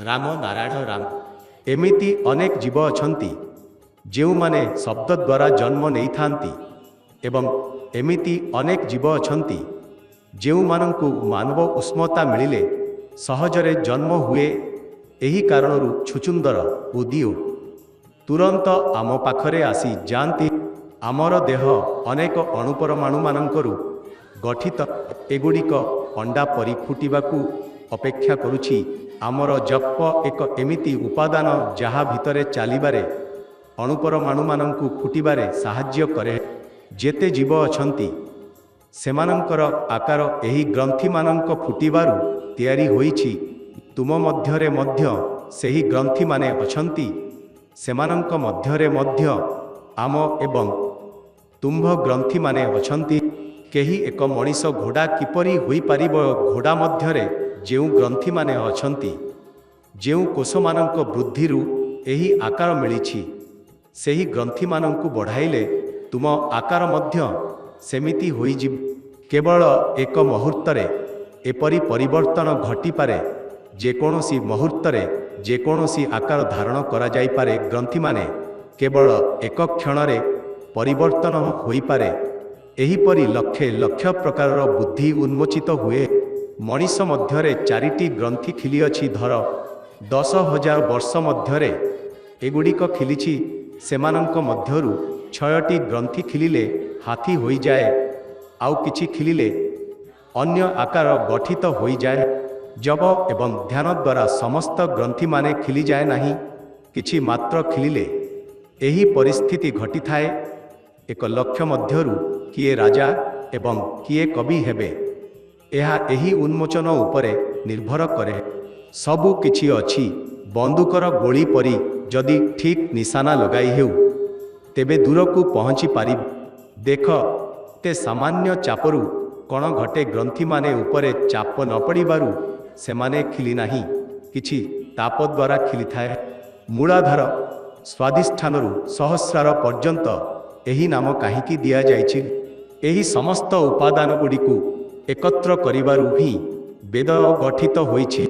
ରାମ ନାରାୟଣ ରାମ। ଏମିତି ଅନେକ ଜୀବ ଅଛନ୍ତି ଯେଉଁମାନେ ଶବ୍ଦ ଦ୍ୱାରା ଜନ୍ମ ନେଇଥାନ୍ତି ଏବଂ ଏମିତି ଅନେକ ଜୀବ ଅଛନ୍ତି ଯେଉଁମାନଙ୍କୁ ମାନବ ଉଷ୍ମତା ମିଳିଲେ ସହଜରେ ଜନ୍ମ ହୁଏ। ଏହି କାରଣରୁ ଛୁଚୁନ୍ଦର ଉଦିଓ ତୁରନ୍ତ ଆମ ପାଖରେ ଆସି ଯାଆନ୍ତି। ଆମର ଦେହ ଅନେକ ଅଣୁପରମାଣୁମାନଙ୍କରୁ ଗଠିତ। ଏଗୁଡ଼ିକ ଅଣ୍ଡା ପରି ଫୁଟିବାକୁ ଅପେକ୍ଷା କରୁଛି। ଆମର ଜପ ଏକ ଏମିତି ଉପାଦାନ ଯାହା ଭିତରେ ଚାଲିବାରେ ଅଣୁପରମାଣୁମାନଙ୍କୁ ଫୁଟିବାରେ ସାହାଯ୍ୟ କରେ। ଯେତେ ଜୀବ ଅଛନ୍ତି ସେମାନଙ୍କର ଆକାର ଏହି ଗ୍ରନ୍ଥିମାନଙ୍କ ଫୁଟିବାରୁ ତିଆରି ହୋଇଛି। ତୁମ ମଧ୍ୟରେ ମଧ୍ୟ ସେହି ଗ୍ରନ୍ଥିମାନେ ଅଛନ୍ତି। ସେମାନଙ୍କ ମଧ୍ୟରେ ମଧ୍ୟ ଆମ ଏବଂ ତୁମ୍ଭ ଗ୍ରନ୍ଥିମାନେ ଅଛନ୍ତି। କେହି ଏକ ମଣିଷ ଘୋଡ଼ା କିପରି ହୋଇପାରିବ? ଘୋଡ଼ା ମଧ୍ୟରେ ଯେଉଁ ଗ୍ରନ୍ଥିମାନେ ଅଛନ୍ତି, ଯେଉଁ କୋଷମାନଙ୍କ ବୃଦ୍ଧିରୁ ଏହି ଆକାର ମିଳିଛି, ସେହି ଗ୍ରନ୍ଥିମାନଙ୍କୁ ବଢ଼ାଇଲେ ତୁମ ଆକାର ମଧ୍ୟ ସେମିତି ହୋଇଯିବ। କେବଳ ଏକ ମୁହୂର୍ତ୍ତରେ ଏପରି ପରିବର୍ତ୍ତନ ଘଟିପାରେ। ଯେକୌଣସି ମୁହୂର୍ତ୍ତରେ ଯେକୌଣସି ଆକାର ଧାରଣ କରାଯାଇପାରେ। ଗ୍ରନ୍ଥିମାନେ କେବଳ ଏକ କ୍ଷଣରେ ପରିବର୍ତ୍ତନ ହୋଇପାରେ। ଏହିପରି ଲକ୍ଷ ଲକ୍ଷ ପ୍ରକାରର ବୁଦ୍ଧି ଉନ୍ମୋଚିତ ହୁଏ। ମଣିଷ ମଧ୍ୟରେ 4ଟି ଗ୍ରନ୍ଥି ଖିଲିଅଛି। ଧର 10,000 ବର୍ଷ ମଧ୍ୟରେ ଏଗୁଡ଼ିକ ଖିଲିଛି। ସେମାନଙ୍କ ମଧ୍ୟରୁ 6ଟି ଗ୍ରନ୍ଥି ଖିଲିଲେ ହାତୀ ହୋଇଯାଏ, ଆଉ କିଛି ଖିଲିଲେ ଅନ୍ୟ ଆକାର ଗଠିତ ହୋଇଯାଏ। ଜପ ଏବଂ ଧ୍ୟାନ ଦ୍ୱାରା ସମସ୍ତ ଗ୍ରନ୍ଥିମାନେ ଖିଲିଯାଏ ନାହିଁ, କିଛି ମାତ୍ର ଖିଲିଲେ ଏହି ପରିସ୍ଥିତି ଘଟିଥାଏ। 1 ଲକ୍ଷ ମଧ୍ୟରୁ କିଏ ରାଜା ଏବଂ କିଏ କବି ହେବେ, ଏହା ଏହି ଉନ୍ମୋଚନ ଉପରେ ନିର୍ଭର କରେ। ସବୁ କିଛି ଅଛି ବନ୍ଧୁକର ଗୋଳି ପରି। ଯଦି ଠିକ୍ ନିଶାନା ଲଗାଇ ହେଉ ତେବେ ଦୂରକୁ ପହଞ୍ଚି ପାରିବ। ଦେଖ, ତେ ସାମାନ୍ୟ ଚାପରୁ କ'ଣ ଘଟେ? ଗ୍ରନ୍ଥିମାନେ ଉପରେ ଚାପ ନ ପଡ଼ିବାରୁ ସେମାନେ ଖିଲି ନାହିଁ, କିଛି ତାପ ଦ୍ୱାରା ଖିଲିଥାଏ। ମୂଳାଧାର ସ୍ୱାଧିଷ୍ଠାନରୁ ସହସ୍ରାର ପର୍ଯ୍ୟନ୍ତ ଏହି ନାମ କାହିଁକି ଦିଆଯାଇଛି? ଏହି ସମସ୍ତ ଉପାଦାନଗୁଡ଼ିକୁ ଏକତ୍ର କରିବାରୁ ହିଁ ବେଦ ଗଠିତ ହୋଇଛି।